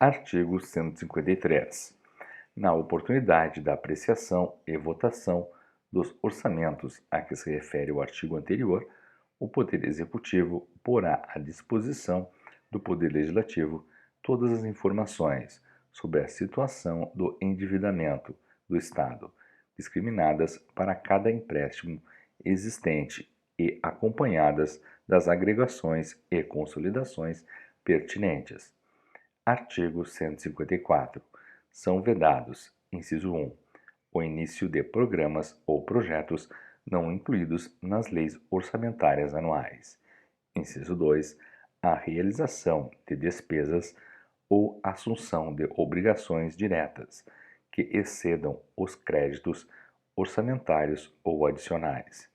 Artigo 153. Na oportunidade da apreciação e votação dos orçamentos a que se refere o artigo anterior, o Poder Executivo porá à disposição do Poder Legislativo todas as informações sobre a situação do endividamento do Estado, discriminadas para cada empréstimo existente e acompanhadas das agregações e consolidações pertinentes. Artigo 154. São vedados: inciso 1. O início de programas ou projetos não incluídos nas leis orçamentárias anuais. Inciso 2. A realização de despesas ou assunção de obrigações diretas que excedam os créditos orçamentários ou adicionais.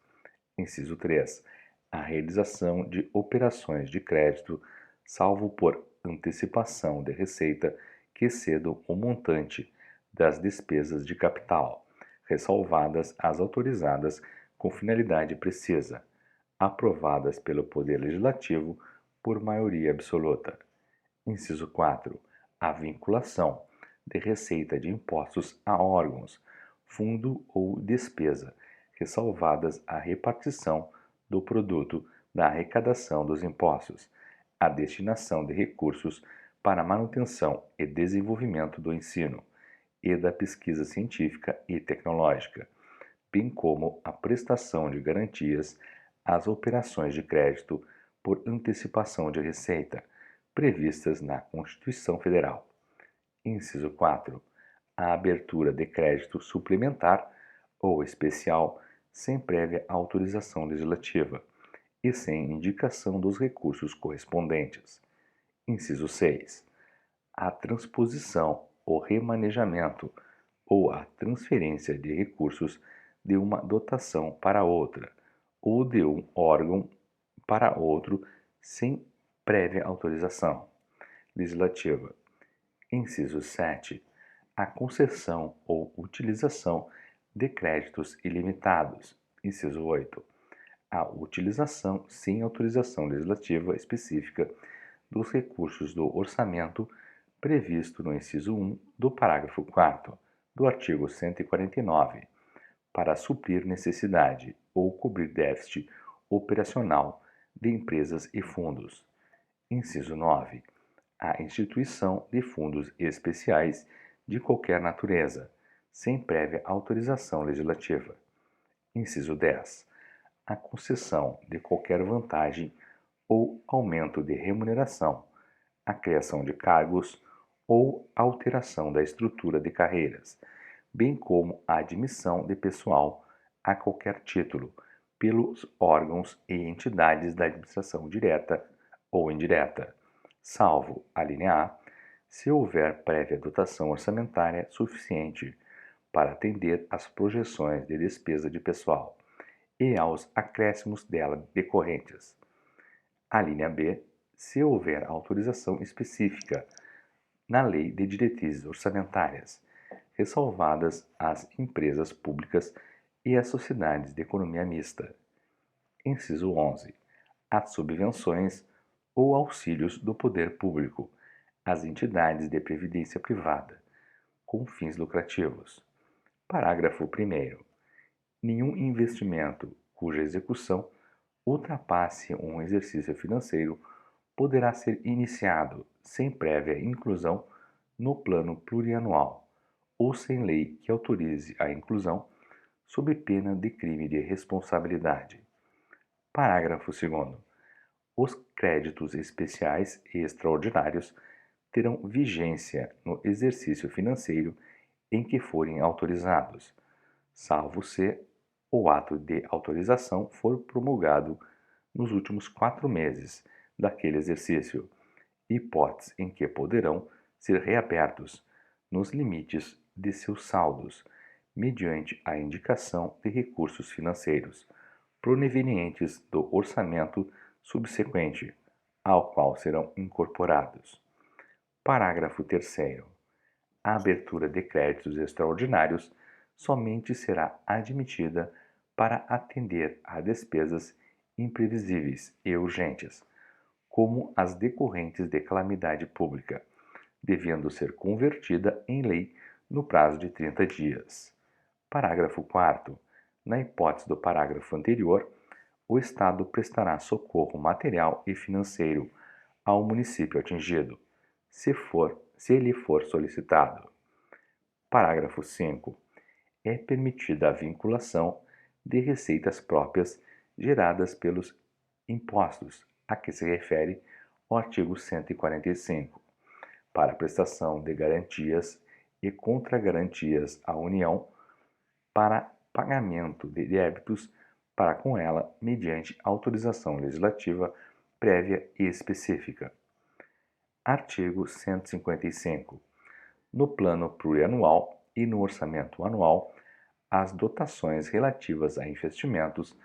Inciso 3. A realização de operações de crédito, salvo por antecipação de receita que excedam o montante das despesas de capital, ressalvadas as autorizadas com finalidade precisa, aprovadas pelo Poder Legislativo por maioria absoluta. Inciso 4. A vinculação de receita de impostos a órgãos, fundo ou despesa, ressalvadas a repartição do produto da arrecadação dos impostos, a destinação de recursos para manutenção e desenvolvimento do ensino e da pesquisa científica e tecnológica, bem como a prestação de garantias às operações de crédito por antecipação de receita, previstas na Constituição Federal. Inciso 4. A abertura de crédito suplementar ou especial sem prévia autorização legislativa e sem indicação dos recursos correspondentes. Inciso 6. A transposição, o remanejamento ou a transferência de recursos de uma dotação para outra ou de um órgão para outro sem prévia autorização legislativa. Inciso 7. A concessão ou utilização de créditos ilimitados. Inciso 8. A utilização sem autorização legislativa específica dos recursos do orçamento previsto no inciso 1 do parágrafo 4º do artigo 149, para suprir necessidade ou cobrir déficit operacional de empresas e fundos. Inciso 9. A instituição de fundos especiais de qualquer natureza, sem prévia autorização legislativa. Inciso 10. A concessão de qualquer vantagem ou aumento de remuneração, a criação de cargos ou alteração da estrutura de carreiras, bem como a admissão de pessoal a qualquer título pelos órgãos e entidades da administração direta ou indireta, salvo a linha A, se houver prévia dotação orçamentária suficiente para atender às projeções de despesa de pessoal e aos acréscimos dela decorrentes. A linha B, se houver autorização específica na Lei de Diretrizes Orçamentárias, ressalvadas as empresas públicas e as sociedades de economia mista. Inciso 11. As subvenções ou auxílios do poder público às entidades de previdência privada, com fins lucrativos. Parágrafo 1º. Nenhum investimento cuja execução ultrapasse um exercício financeiro poderá ser iniciado sem prévia inclusão no plano plurianual ou sem lei que autorize a inclusão, sob pena de crime de responsabilidade. Parágrafo 2º. Os créditos especiais e extraordinários terão vigência no exercício financeiro em que forem autorizados, salvo se o ato de autorização for promulgado nos últimos 4 meses daquele exercício, hipótese em que poderão ser reabertos, nos limites de seus saldos, mediante a indicação de recursos financeiros provenientes do orçamento subsequente, ao qual serão incorporados. Parágrafo 3º. A abertura de créditos extraordinários somente será admitida para atender a despesas imprevisíveis e urgentes, como as decorrentes de calamidade pública, devendo ser convertida em lei no prazo de 30 dias. Parágrafo 4º. Na hipótese do parágrafo anterior, o Estado prestará socorro material e financeiro ao município atingido, se ele for solicitado. Parágrafo 5º. É permitida a vinculação de receitas próprias geradas pelos impostos a que se refere o artigo 145, para a prestação de garantias e contragarantias à União para pagamento de débitos para com ela mediante autorização legislativa prévia e específica. Artigo 155. No plano plurianual e no orçamento anual, as dotações relativas a investimentos,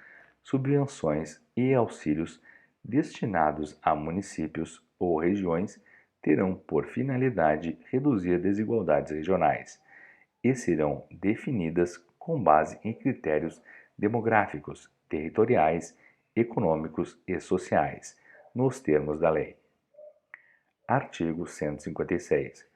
subvenções e auxílios destinados a municípios ou regiões terão por finalidade reduzir desigualdades regionais e serão definidas com base em critérios demográficos, territoriais, econômicos e sociais, nos termos da lei. Artigo 156.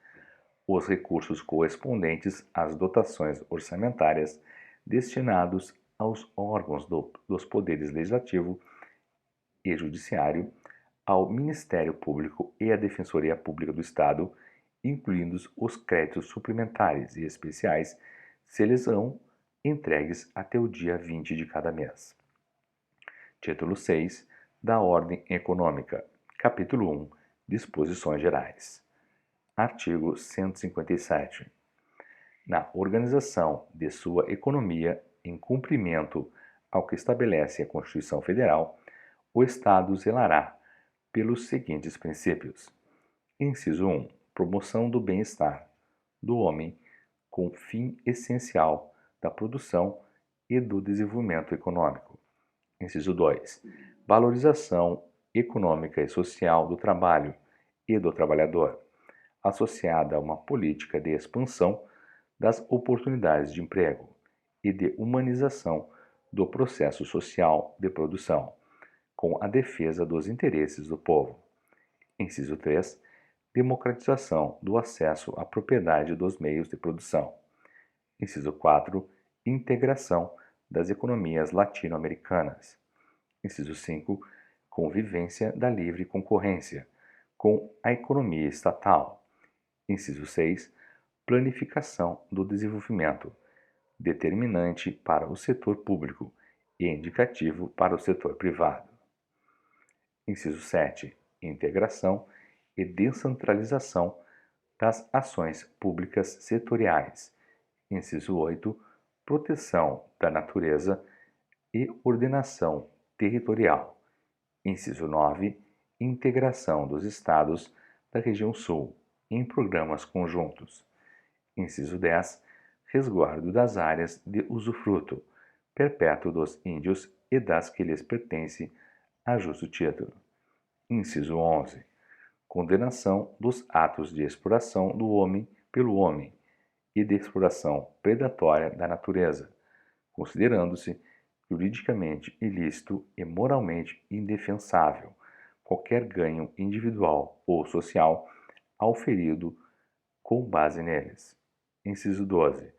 Os recursos correspondentes às dotações orçamentárias destinados aos órgãos dos poderes legislativo e judiciário, ao Ministério Público e à Defensoria Pública do Estado, incluindo os créditos suplementares e especiais, se eles são entregues até o dia 20 de cada mês. Título 6 da Ordem Econômica. Capítulo 1. Disposições Gerais. Artigo 157. Na organização de sua economia, em cumprimento ao que estabelece a Constituição Federal, o Estado zelará pelos seguintes princípios. Inciso 1. Promoção do bem-estar do homem com fim essencial da produção e do desenvolvimento econômico. Inciso 2. Valorização econômica e social do trabalho e do trabalhador, associada a uma política de expansão das oportunidades de emprego e de humanização do processo social de produção, com a defesa dos interesses do povo. Inciso 3. Democratização do acesso à propriedade dos meios de produção. Inciso 4. Integração das economias latino-americanas. Inciso 5. Convivência da livre concorrência com a economia estatal. Inciso 6. Planificação do desenvolvimento, determinante para o setor público e indicativo para o setor privado. Inciso 7. Integração e descentralização das ações públicas setoriais. Inciso 8. Proteção da natureza e ordenação territorial. Inciso 9. Integração dos estados da região sul em programas conjuntos. Inciso 10. Resguardo das áreas de usufruto perpétuo dos índios e das que lhes pertence a justo título. Inciso 11. Condenação dos atos de exploração do homem pelo homem e de exploração predatória da natureza, considerando-se juridicamente ilícito e moralmente indefensável qualquer ganho individual ou social auferido com base neles. Inciso 12.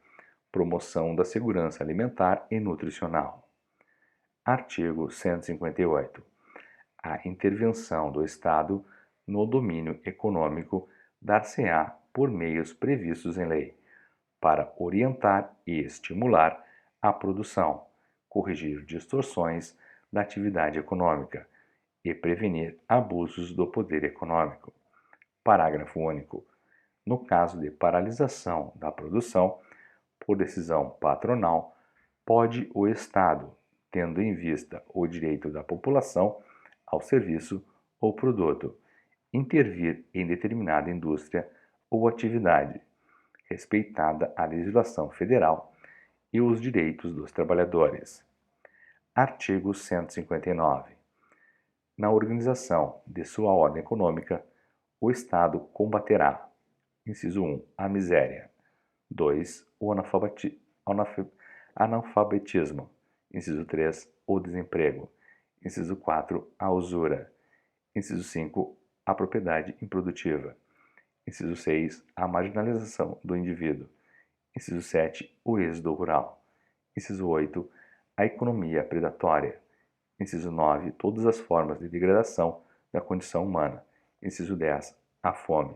Promoção da segurança alimentar e nutricional. Artigo 158. A intervenção do Estado no domínio econômico dar-se-á por meios previstos em lei, para orientar e estimular a produção, corrigir distorções da atividade econômica e prevenir abusos do poder econômico. Parágrafo único. No caso de paralisação da produção, por decisão patronal, pode o Estado, tendo em vista o direito da população ao serviço ou produto, intervir em determinada indústria ou atividade, respeitada a legislação federal e os direitos dos trabalhadores. Artigo 159. Na organização de sua ordem econômica, o Estado combaterá: inciso 1. A miséria. 2. O analfabetismo. Inciso 3. O desemprego. Inciso 4. A usura. Inciso 5. A propriedade improdutiva. Inciso 6, a marginalização do indivíduo. Inciso 7, o êxodo rural. Inciso 8, a economia predatória. Inciso 9, todas as formas de degradação da condição humana. Inciso 10, a fome.